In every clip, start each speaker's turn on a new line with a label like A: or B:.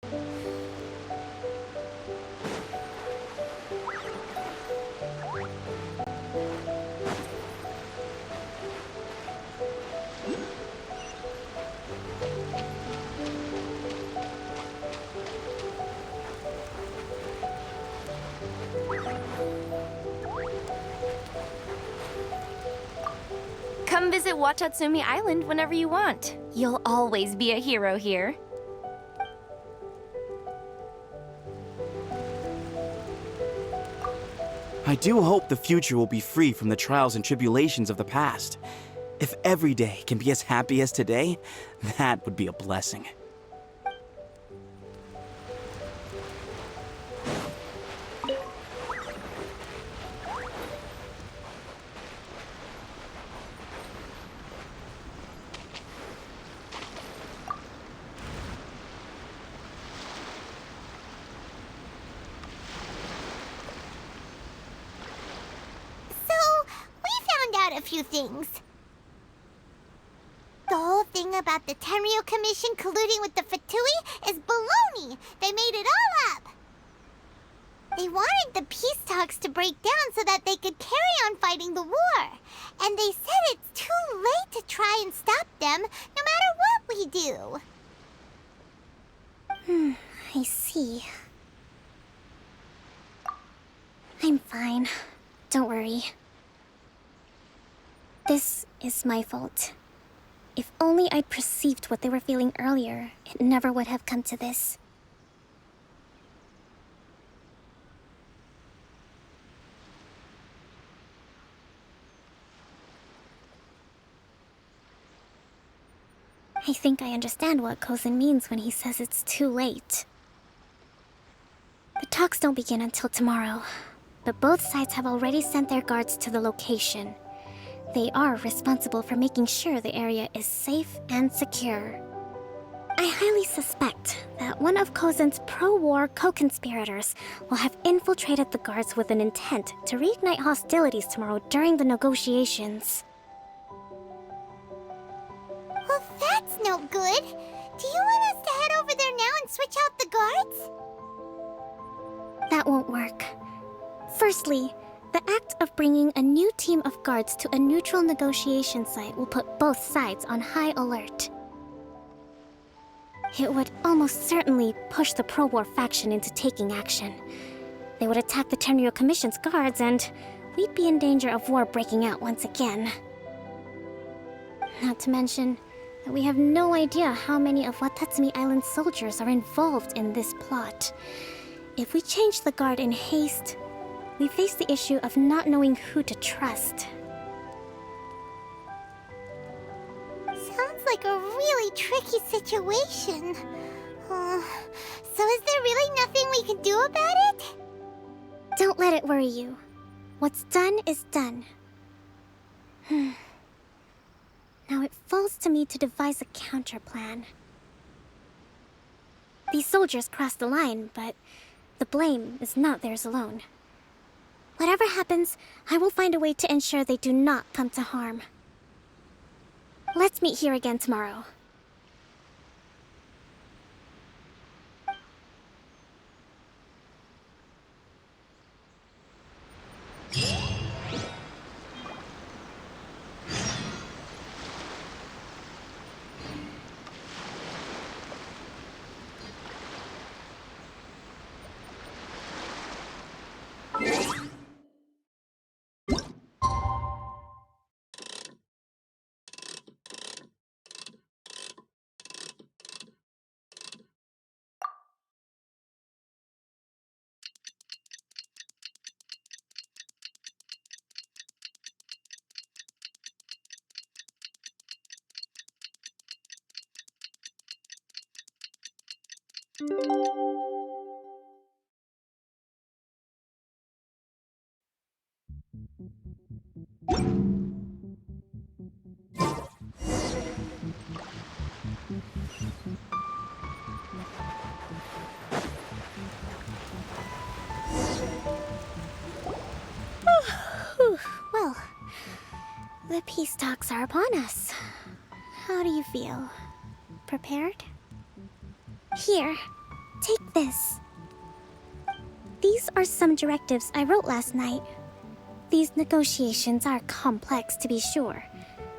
A: Come visit Watatsumi Island whenever you want. You'll always be a hero here.
B: I do hope the future will be free from the trials and tribulations of the past. If every day can be as happy as today, that would be a blessing.
C: A few things. The whole thing about the Tenryu Commission colluding with the Fatui is baloney. They made it all up. They wanted the peace talks to break down so that they could carry on fighting the war. And they said it's too late to try and stop them, no matter what we do. I see. I'm fine. Don't worry. This is my fault. If only I'd perceived what they were feeling earlier, it never would have come to this. I think I understand what Kozin means when he says it's too late. The talks don't begin until tomorrow, but both sides have already sent their guards to the location. They are responsible for making sure the area is safe and secure. I highly suspect that one of Kozin's pro-war co-conspirators will have infiltrated the guards with an intent to reignite hostilities tomorrow during the negotiations. Well, that's no good. Do you want us to head over there now and switch out the guards? That won't work. Firstly, the act of bringing a new team of guards to a neutral negotiation site will put both sides on high alert. It would almost certainly push the pro-war faction into taking action. They would attack the Tenryu Commission's guards, and we'd be in danger of war breaking out once again. Not to mention that we have no idea how many of Watatsumi Island's soldiers are involved in this plot. If we change the guard in haste, we face the issue of not knowing who to trust. Sounds like a really tricky situation. So is there really nothing we can do about it? Don't let it worry you. What's done is done. Now it falls to me to devise a counter-plan. These soldiers crossed the line, but the blame is not theirs alone. Whatever happens, I will find a way to ensure they do not come to harm. Let's meet here again tomorrow. Well, the peace talks are upon us. How do you feel? Prepared? Here, Take this. These are some directives I wrote last night. These negotiations are complex, to be sure,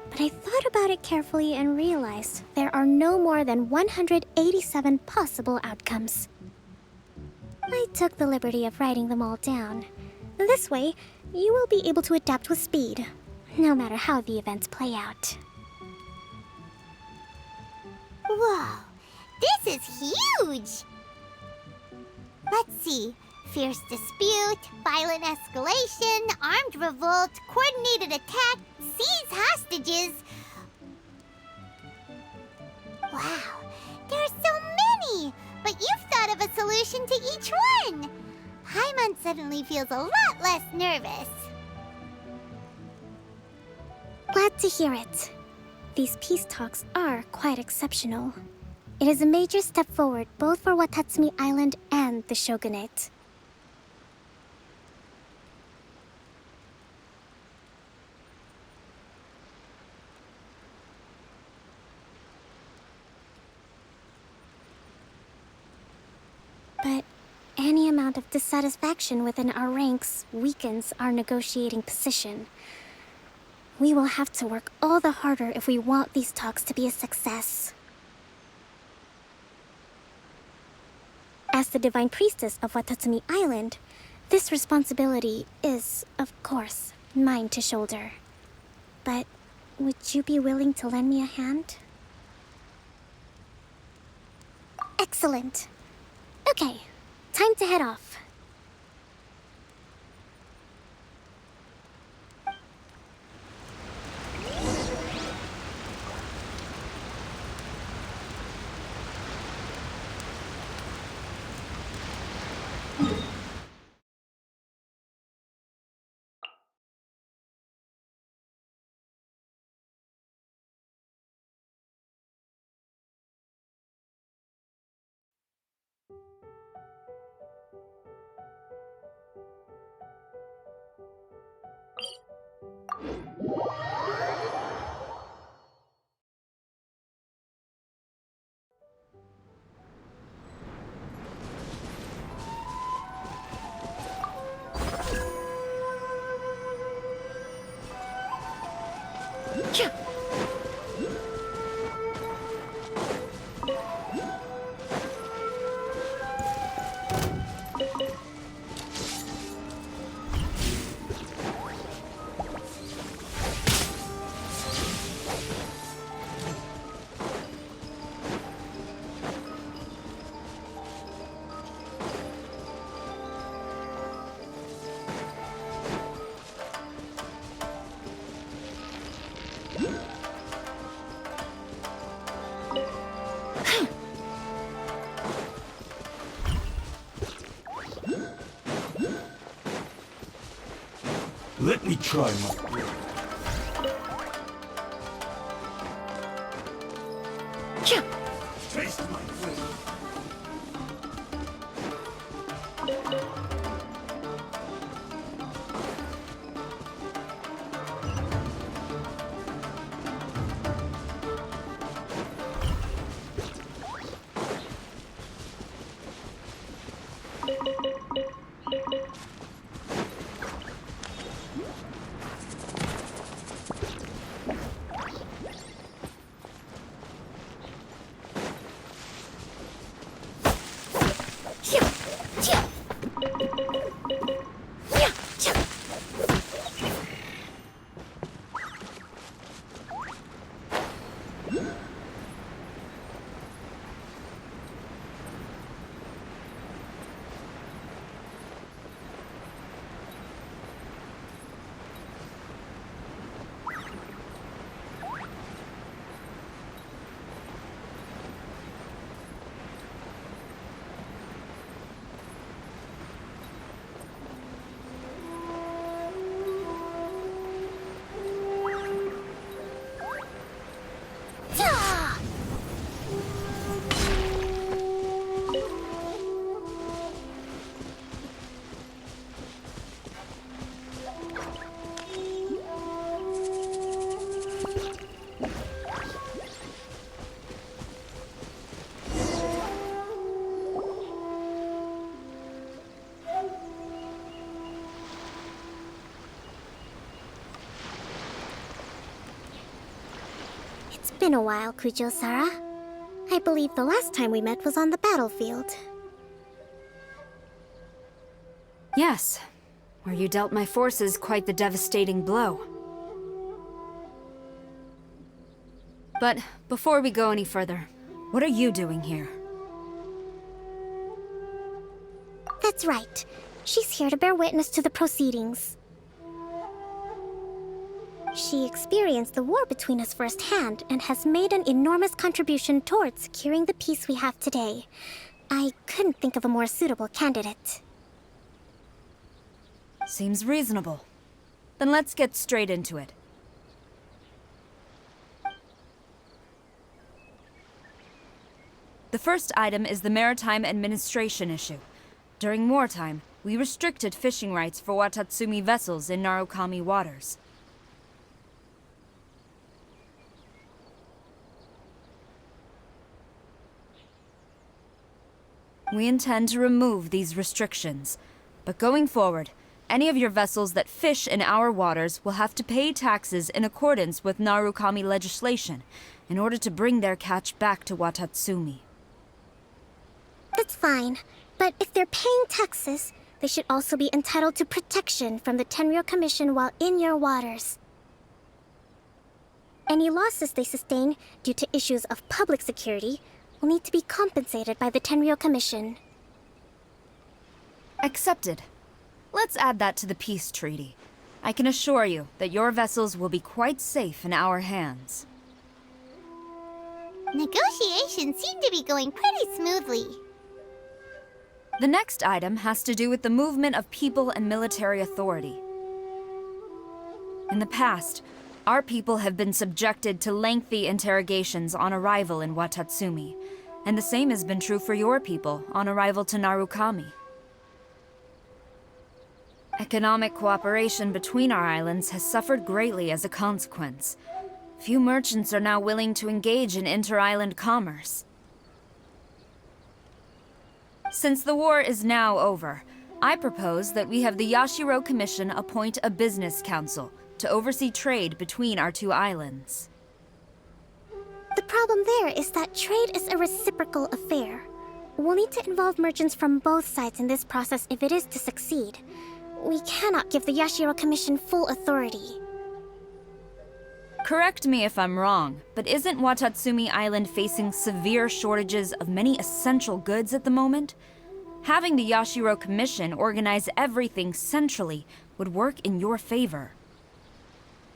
C: but I thought about it carefully and realized there are no more than 187 possible outcomes. I took the liberty of writing them all down. This way, you will be able to adapt with speed, no matter how the events play out.
D: Whoa, this is huge! Let's see. Fierce dispute, violent escalation, armed revolt, coordinated attack, seize hostages. Wow, there are so many! But you've thought of a solution to each one! Paimon suddenly feels a lot less nervous.
C: Glad to hear it. These peace talks are quite exceptional. It is a major step forward both for Watatsumi Island and the Shogunate. But any amount of dissatisfaction within our ranks weakens our negotiating position. We will have to work all the harder if we want these talks to be a success. As the Divine Priestess of Watatsumi Island, this responsibility is, of course, mine to shoulder. But would you be willing to lend me a hand? Excellent. Okay, time to head off.
E: Let me try my... Taste my flavor.
C: been a while, Kujo-Sara. I believe the last time we met was on the battlefield.
F: Yes, where you dealt my forces quite the devastating blow. But before we go any further, what are you doing here?
C: That's right. She's here to bear witness to the proceedings. She experienced the war between us firsthand and has made an enormous contribution towards securing the peace we have today. I couldn't think of a more suitable candidate.
F: Seems reasonable. Then let's get straight into it. The first item is the maritime administration issue. During wartime, we restricted fishing rights for Watatsumi vessels in Narukami waters. We intend to remove these restrictions, but going forward, any of your vessels that fish in our waters will have to pay taxes in accordance with Narukami legislation in order to bring their catch back to Watatsumi.
C: That's fine, but if they're paying taxes, they should also be entitled to protection from the Tenryou Commission while in your waters. Any losses they sustain due to issues of public security will need to be compensated by the Tenryou Commission.
F: Accepted. Let's add that to the peace treaty. I can assure you that your vessels will be quite safe in our hands.
D: Negotiations seem to be going pretty smoothly.
F: The next item has to do with the movement of people and military authority. In the past, our people have been subjected to lengthy interrogations on arrival in Watatsumi, and the same has been true for your people on arrival to Narukami. Economic cooperation between our islands has suffered greatly as a consequence. Few merchants are now willing to engage in inter-island commerce. Since the war is now over, I propose that we have the Yashiro Commission appoint a business council to oversee trade between our two islands.
C: The problem there is that trade is a reciprocal affair. We'll need to involve merchants from both sides in this process if it is to succeed. We cannot give the Yashiro Commission full authority.
F: Correct me if I'm wrong, but isn't Watatsumi Island facing severe shortages of many essential goods at the moment? Having the Yashiro Commission organize everything centrally would work in your favor.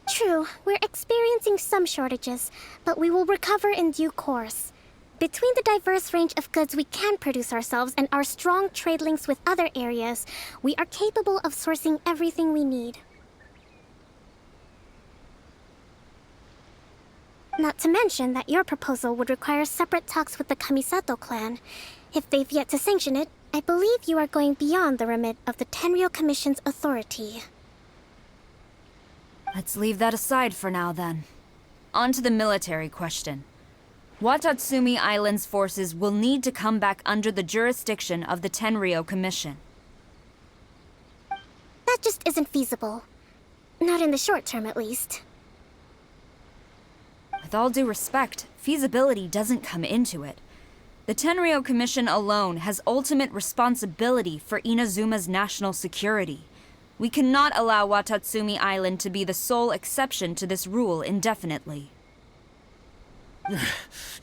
C: True, we're experiencing some shortages, but we will recover in due course. Between the diverse range of goods we can produce ourselves and our strong trade links with other areas, we are capable of sourcing everything we need. Not to mention that your proposal would require separate talks with the Kamisato clan. If they've yet to sanction it, I believe you are going beyond the remit of the Tenryou Commission's authority.
F: Let's leave that aside for now, then. On to the military question. Watatsumi Island's forces will need to come back under the jurisdiction of the Tenryou Commission.
C: That just isn't feasible. Not in the short term, at least.
F: With all due respect, feasibility doesn't come into it. The Tenryou Commission alone has ultimate responsibility for Inazuma's national security. We cannot allow Watatsumi Island to be the sole exception to this rule indefinitely.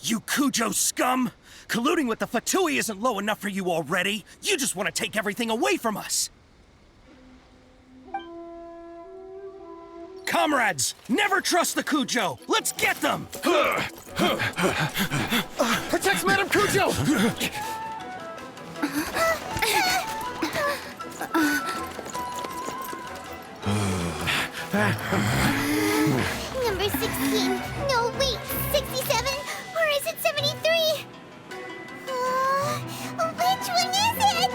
G: You Kujo scum! Colluding with the Fatui isn't low enough for you already! You just want to take everything away from us! Comrades, never trust the Kujo! Let's get them!
H: Protect Madame Kujo!
D: Number 16. No, wait. 67? Or is it 73? Which one is it?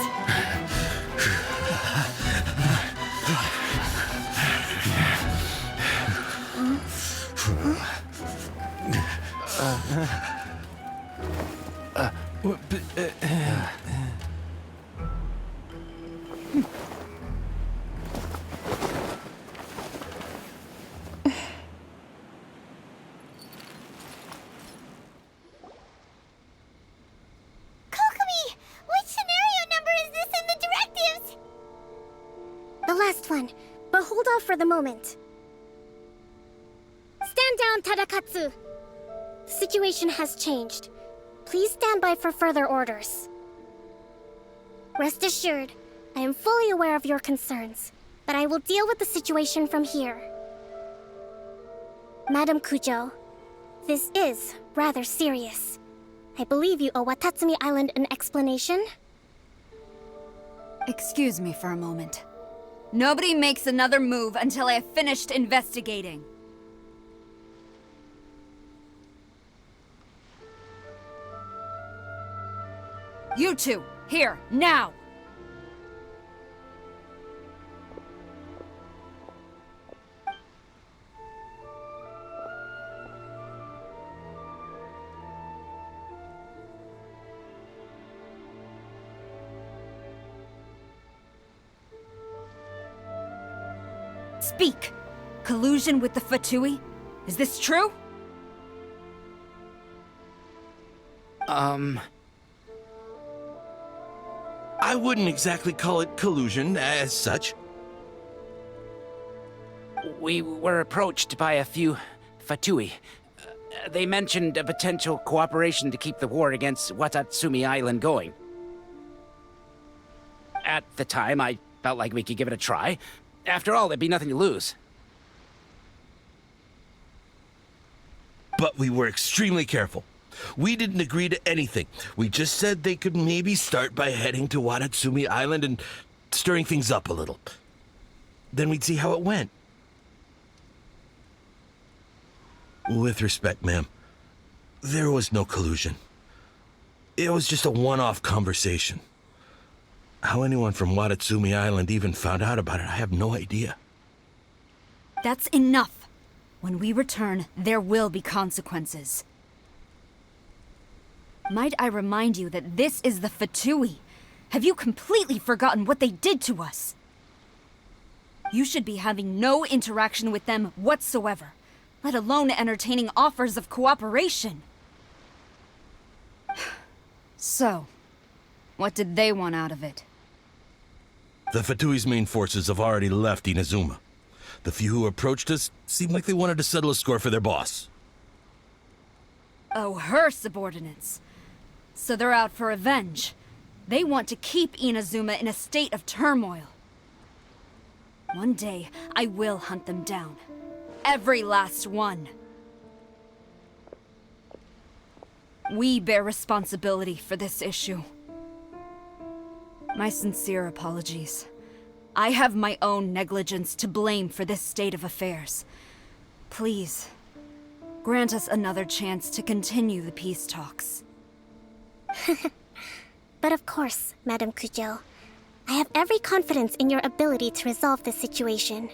C: fun, but hold off for the moment. Stand down, Tadakatsu! The situation has changed. Please stand by for further orders. Rest assured, I am fully aware of your concerns, but I will deal with the situation from here. Madam Kujo, this is rather serious. I believe you owe Watatsumi Island an explanation?
F: Excuse me for a moment. Nobody makes another move until I have finished investigating. You two, here, now! Speak! Collusion with the Fatui? Is this true?
I: I wouldn't exactly call it collusion as such.
J: We were approached by a few Fatui. They mentioned a potential cooperation to keep the war against Watatsumi Island going. At the time, I felt like we could give it a try. After all, there'd be nothing to lose.
I: But we were extremely careful. We didn't agree to anything. We just said they could maybe start by heading to Watatsumi Island and stirring things up a little. Then we'd see how it went. With respect, ma'am, there was no collusion. It was just a one-off conversation. How anyone from Watatsumi Island even found out about it, I have no idea.
F: That's enough. When we return, there will be consequences. Might I remind you that this is the Fatui? Have you completely forgotten what they did to us? You should be having no interaction with them whatsoever, let alone entertaining offers of cooperation. So, what did they want out of it?
I: The Fatui's main forces have already left Inazuma. The few who approached us seemed like they wanted to settle a score for their boss.
F: Oh, her subordinates. So they're out for revenge. They want to keep Inazuma in a state of turmoil. One day, I will hunt them down. Every last one. We bear responsibility for this issue. My sincere apologies. I have my own negligence to blame for this state of affairs. Please, grant us another chance to continue the peace talks.
C: But of course, Madam Kujo, I have every confidence in your ability to resolve this situation.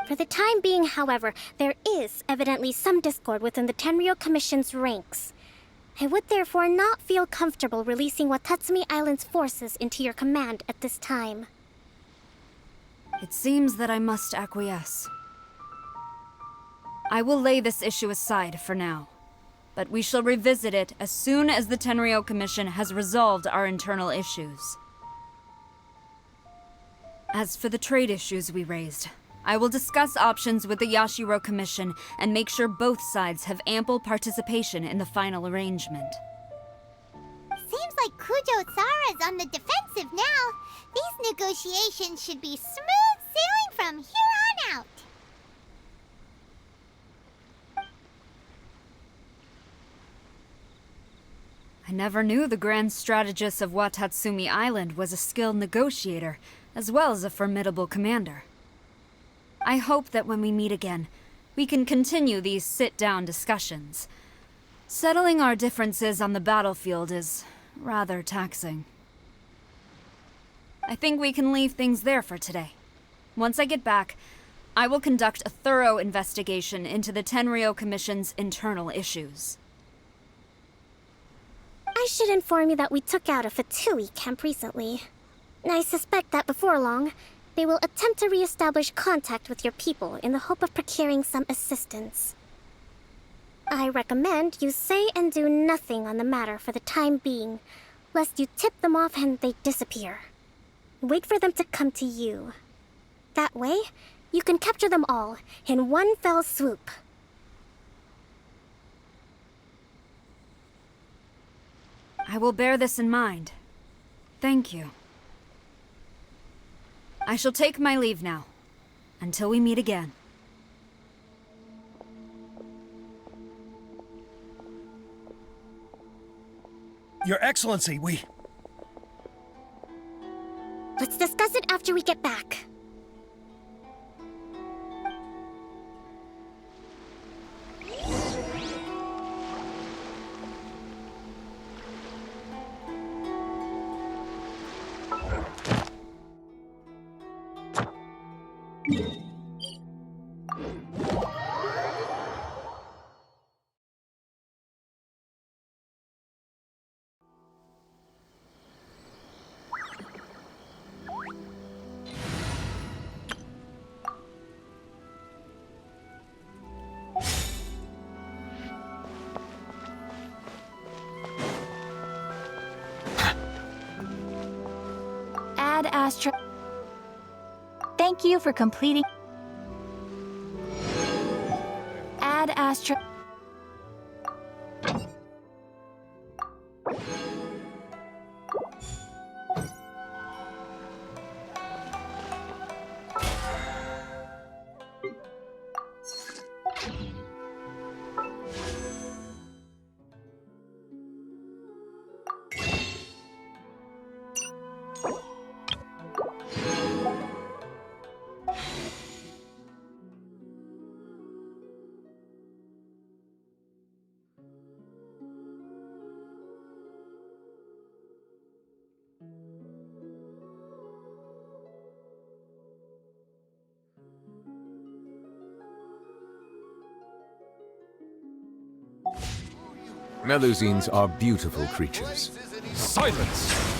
C: For the time being, however, there is evidently some discord within the Tenryou Commission's ranks. I would therefore not feel comfortable releasing Watatsumi Island's forces into your command at this time.
F: It seems that I must acquiesce. I will lay this issue aside for now, but we shall revisit it as soon as the Tenryou Commission has resolved our internal issues. As for the trade issues we raised, I will discuss options with the Yashiro Commission and make sure both sides have ample participation in the final arrangement.
D: Seems like Kujo-Sara's on the defensive now. These negotiations should be smooth sailing from here on out.
F: I never knew the grand strategist of Watatsumi Island was a skilled negotiator, as well as a formidable commander. I hope that when we meet again, we can continue these sit-down discussions. Settling our differences on the battlefield is rather taxing. I think we can leave things there for today. Once I get back, I will conduct a thorough investigation into the Tenryou Commission's internal issues.
C: I should inform you that we took out a Fatui camp recently. I suspect that before long, they will attempt to re-establish contact with your people in the hope of procuring some assistance. I recommend you say and do nothing on the matter for the time being, lest you tip them off and they disappear. Wait for them to come to you. That way, you can capture them all in one fell swoop.
F: I will bear this in mind. Thank you. I shall take my leave now. Until we meet again.
G: Your Excellency,
C: Let's discuss it after we get back.
A: Ad Astra. Thank you for completing. Ad Astra.
K: Melusines are beautiful creatures.
H: Silence!